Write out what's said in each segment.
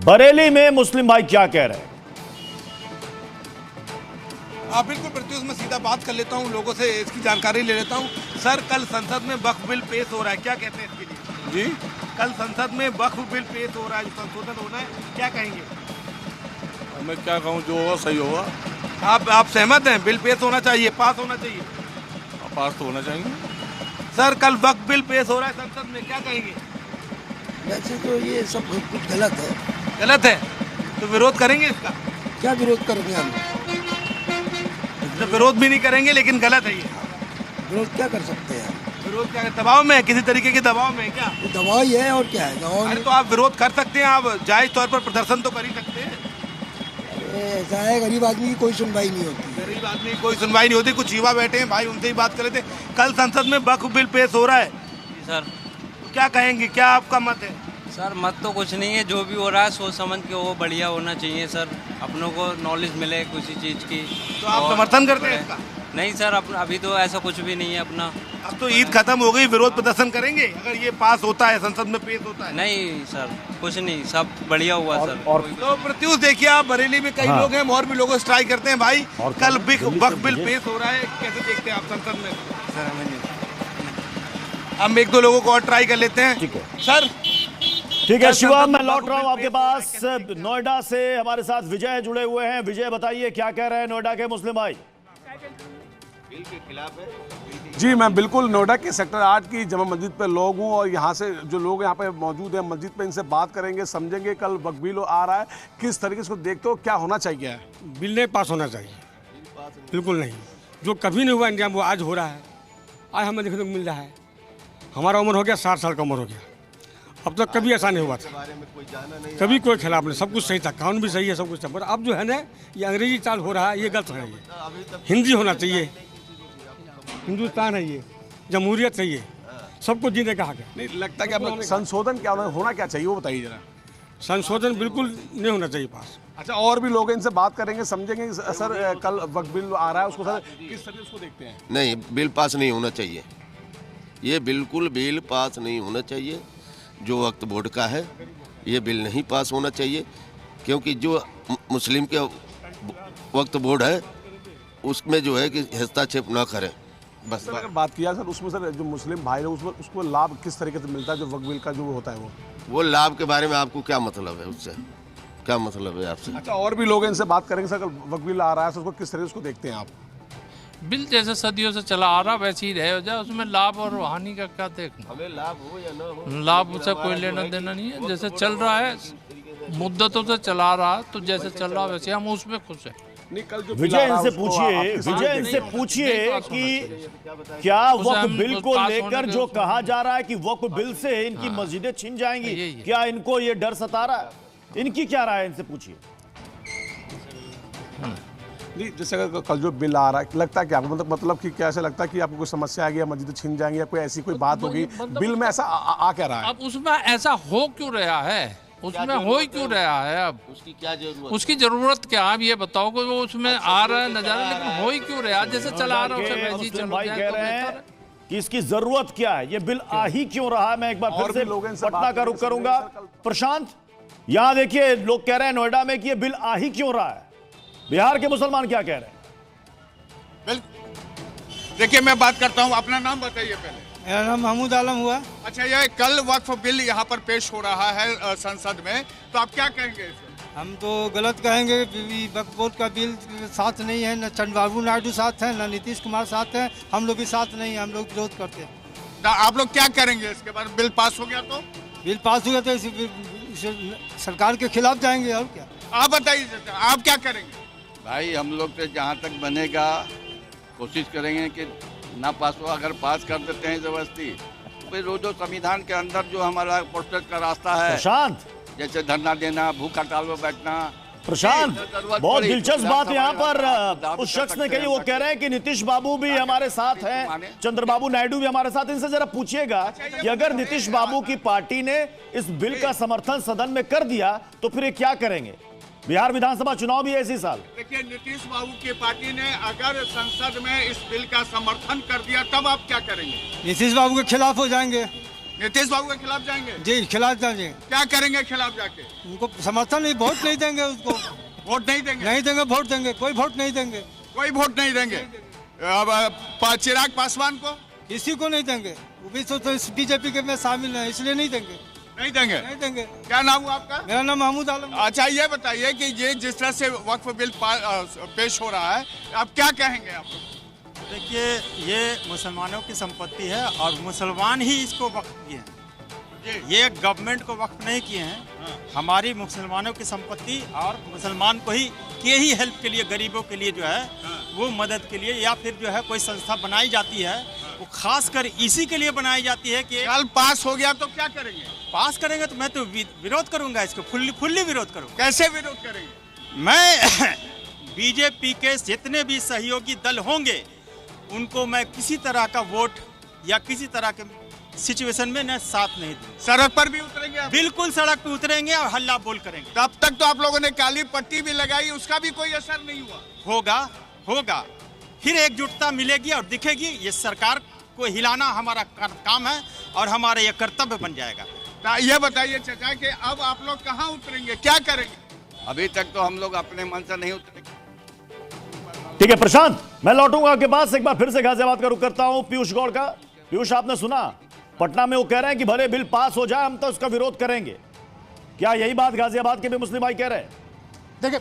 बरेली में मुस्लिम भाई क्या कह रहे हैं? आप बिल्कुल प्रत्युष में सीधा बात कर लेता हूँ, लोगों से इसकी जानकारी ले लेता हूँ। सर, कल संसद में वक्फ बिल पेश हो रहा है, क्या कहते हैं इसके लिए? जी, कल संसद में वक्फ बिल पेश हो रहा है, संशोधन होना है, क्या कहेंगे? मैं क्या कहूँ, जो होगा सही होगा। आप सहमत हैं? बिल पेश होना चाहिए, पास होना चाहिए? पास तो होना चाहिए। सर, कल वक्फ बिल पेश हो रहा है संसद में, क्या कहेंगे? वैसे तो ये सब कुछ गलत है। गलत है तो विरोध करेंगे इसका? क्या विरोध करेंगे हम? तो विरोध भी नहीं करेंगे, लेकिन गलत है ये। विरोध क्या कर सकते हैं? विरोध क्या, दबाव में है, किसी तरीके के दबाव में है क्या? ये दबाव ही है और क्या है? दबाव अरे नहीं। तो आप विरोध कर सकते हैं, आप जायज तौर पर प्रदर्शन तो कर ही सकते हैं। ऐसा है, गरीब आदमी की कोई सुनवाई नहीं होती। गरीब आदमी की कोई सुनवाई नहीं होती। कुछ युवा बैठे हैं भाई, उनसे ही बात कर रहे थे। कल संसद में वक्फ बिल पेश हो रहा है सर। क्या कहेंगे, क्या आपका मत है? सर मत तो कुछ नहीं है, जो भी हो रहा है सोच समझ के वो बढ़िया होना चाहिए सर। अपनों को नॉलेज मिले किसी चीज़ की। तो आप समर्थन करते हैं इसका? नहीं सर, अभी तो ऐसा कुछ भी नहीं है अपना। अब तो ईद खत्म हो गई, विरोध प्रदर्शन करेंगे अगर ये पास होता है, संसद में पेश होता है? नहीं सर, कुछ नहीं, सब बढ़िया हुआ सर। तो प्रत्युष देखिए, आप बरेली में कई लोग हैं, और भी लोग स्ट्राइक करते हैं भाई। कल वक्फ बिल पेश हो रहा है, कैसे देखते हैं आप संसद में? हम एक दो लोगों को और ट्राई कर लेते हैं। ठीक है सर, ठीक है शिवम, मैं लौट रहा हूं आपके पास। नोएडा से हमारे साथ विजय जुड़े हुए हैं। विजय बताइए, क्या कह रहे हैं नोएडा के मुस्लिम भाई? बिल के खिलाफ है? जी, मैं बिल्कुल नोएडा के सेक्टर 8 की जमा मस्जिद पे लोग हूँ और यहाँ से जो लोग यहाँ पे मौजूद हैं मस्जिद पे, इनसे बात करेंगे, समझेंगे कल वक्फ बिल आ रहा है, किस तरीके से उसको देखते हो, क्या होना चाहिए? बिल नहीं पास होना चाहिए, बिल्कुल नहीं। जो कभी नहीं हुआ इंडिया में वो आज हो रहा है। आज हमें देखने को मिल रहा है। हमारा उम्र हो गया 60 साल का उम्र हो गया, अब तक कभी ऐसा नहीं हुआ था। कभी कोई खिलाफ नहीं, सब कुछ सही था, कानून भी सही है, सब कुछ था। पर अब जो है ना, ये अंग्रेजी चाल हो रहा है, ये गलत है। ये हिंदी होना चाहिए। हिंदुस्तान है, ये जमहूरियत है, ये सबको जीने का हक है। नहीं लगता कि अब संशोधन क्या होना क्या चाहिए, वो बताइए जरा। संशोधन बिल्कुल नहीं होना चाहिए पास। अच्छा, और भी लोग हैं, इनसे बात करेंगे, समझेंगे। सर, कल वक्फ बिल आ रहा है, उसको सर किस तरीके से उसको देखते हैं? नहीं, बिल पास नहीं होना चाहिए। ये बिल्कुल बिल पास नहीं होना चाहिए। जो वक्फ बोर्ड का है, ये बिल नहीं पास होना चाहिए, क्योंकि जो मुस्लिम के वक्फ बोर्ड है उसमें जो है कि हस्तक्षेप ना करें। बस सर, अगर बात किया सर, उसमें सर जो मुस्लिम भाई है उसको लाभ किस तरीके से मिलता है, जो वक्फ बिल का जो होता है वो लाभ के बारे में आपको क्या मतलब है? उससे क्या मतलब है आपसे? अच्छा, और भी लोग हैं, इनसे बात करेंगे। सर, वक्फ बिल आ रहा है, सर उसको किस तरीके से उसको देखते हैं आप? बिल जैसे सदियों से चला आ रहा वैसे ही रहे हो जाए, उसमें लाभ और हानि का क्या देखना। हमें लाभ हो या ना हो, लाभ से कोई लेना देना नहीं है। जैसे चल रहा है, मुद्दतों से चला रहा, तो जैसे चल रहा वैसे हम उसमें खुश हैं। विजय इनसे पूछिए कि क्या वक्फ बिल को लेकर जो कहा जा रहा है कि वक्फ बिल से इनकी मस्जिदें छिन जाएंगी, क्या इनको ये डर सता रहा है? इनकी क्या राय है, इनसे पूछिए। नहीं, जैसे अगर कल जो बिल आ रहा है, लगता है कि आपको मतलब कि कैसे लगता है कि आपको कोई समस्या आएगी या मस्जिदें छिन जाएंगी या कोई ऐसी कोई बात होगी? बिल में ऐसा आ क्या रहा है? अब उसमें ऐसा हो क्यों रहा है? उसमें हो ही क्यों रहा है? अब उसकी क्या जरूरत? उसकी जरूरत क्या? आप ये बताओ कि वो उसमें आ रहा है नजारा, लेकिन हो ही क्यों रहा है? जैसे चला आ रहा है उसे वैसे ही चल भाई जाए कह तो रहे बेहतर हैं है। कि इसकी जरूरत क्या है, ये बिल आ ही क्यों रहा है? मैं एक बार फिर से पटना का रुख करूंगा। प्रशांत, यहां देखिए, लोग कह रहे हैं नोएडा में कि ये बिल आ ही क्यों रहा है। बिहार के मुसलमान क्या कह रहे हैं? देखिए, मैं बात करता हूँ, अपना नाम बताइए पहले। मेरा नाम महमूद आलम हुआ। अच्छा, ये कल वक्फ बिल यहाँ पर पेश हो रहा है संसद में, तो आप क्या कहेंगे इसे? हम तो गलत कहेंगे। वक्फ बोर्ड का बिल साथ नहीं है, न चंद्रबाबू नायडू साथ है, न नीतीश कुमार साथ है। हम लोग भी साथ नहीं है, हम लोग विरोध करते हैं। तो आप लोग क्या करेंगे इसके बाद? बिल पास हो गया तो? बिल पास हो गया तो इसे सरकार के खिलाफ जाएंगे, और क्या। आप बताइए, आप क्या करेंगे? भाई, हम लोग से जहाँ तक बनेगा कोशिश करेंगे कि ना पास हो। अगर पास कर देते हैं जबरदस्ती, फिर वो जो संविधान के अंदर जो हमारा प्रोटेस्ट का रास्ता है, प्रशांत, जैसे धरना देना, भूख हड़ताल में बैठना। प्रशांत, बहुत दिलचस्प बात यहाँ पर उस शख्स ने कही। वो कह रहे हैं कि नीतीश बाबू भी हमारे साथ हैं, चंद्रबाबू नायडू भी हमारे साथ। इनसे जरा पूछिएगा कि अगर नीतीश बाबू की पार्टी ने इस बिल का समर्थन सदन में कर दिया तो फिर ये क्या करेंगे? बिहार विधानसभा चुनाव भी है इसी साल। देखिए, नीतीश बाबू की पार्टी ने अगर संसद में इस बिल का समर्थन कर दिया, तब आप क्या करेंगे? नीतीश बाबू के खिलाफ हो जाएंगे। नीतीश बाबू के खिलाफ जाएंगे? जी खिलाफ जाएंगे। क्या करेंगे खिलाफ जाके? उनको समर्थन नहीं, वोट नहीं देंगे उसको। वोट नहीं देंगे? नहीं देंगे, वोट देंगे, कोई वोट नहीं देंगे। कोई वोट नहीं देंगे। अब चिराग पासवान को? किसी को नहीं देंगे, वो भी तो बीजेपी के में शामिल है, इसलिए नहीं देंगे। नहीं देंगे? नहीं देंगे। क्या नाम हुआ आपका? मेरा नाम महमूद आलम। अच्छा ये बताइए कि ये जिस तरह से वक्फ बिल पेश हो रहा है, आप क्या कहेंगे आप? देखिए, ये मुसलमानों की संपत्ति है और मुसलमान ही इसको वक्फ किए हैं, ये गवर्नमेंट को वक्फ नहीं किए हैं। हमारी मुसलमानों की संपत्ति और मुसलमान को ही के ही हेल्प के लिए, गरीबों के लिए जो है वो मदद के लिए, या फिर जो है कोई संस्था बनाई जाती है वो खास कर इसी के लिए बनाई जाती है कि कल पास हो गया तो क्या करेंगे? पास करेंगे तो मैं तो विरोध करूंगा इसको, फुल्ली विरोध करूंगा। कैसे विरोध करेंगे? मैं बीजेपी के जितने भी सहयोगी दल होंगे उनको मैं किसी तरह का वोट या किसी तरह के सिचुएशन में न साथ नहीं दूंगा। सड़क पर भी उतरेंगे आप? बिल्कुल सड़क पे उतरेंगे और हल्ला बोल करेंगे। तब तक तो आप लोगों ने काली पट्टी भी लगाई, उसका भी कोई असर नहीं हुआ। होगा फिर एकजुटता मिलेगी और दिखेगी। ये सरकार को हिलाना हमारा काम है और हमारा ये कर्तव्य बन जाएगा। तो ये बताइए चाचा कि अब आप लोग कहाँ उतरेंगे, क्या करेंगे? अभी तक तो हम लोग अपने मन से नहीं उतरे। ठीक है प्रशांत, मैं लौटूंगा आपके पास। एक बार फिर से गाजियाबाद का रुख करता हूं पीयूष गौड़ का। पीयूष, आपने सुना पटना में वो कह रहे हैं कि भले बिल पास हो जाए हम तो उसका विरोध करेंगे। क्या यही बात गाजियाबाद के भी मुस्लिम भाई कह रहे हैं? देखिए,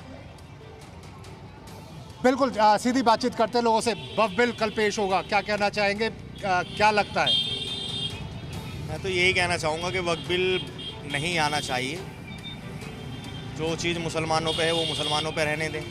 बिल्कुल सीधी बातचीत करते लोगों से। वक्फ बिल कल पेश होगा, क्या कहना चाहेंगे, क्या लगता है? मैं तो यही कहना चाहूँगा कि वक्फ बिल नहीं आना चाहिए। जो चीज़ मुसलमानों पे है वो मुसलमानों पे रहने दें।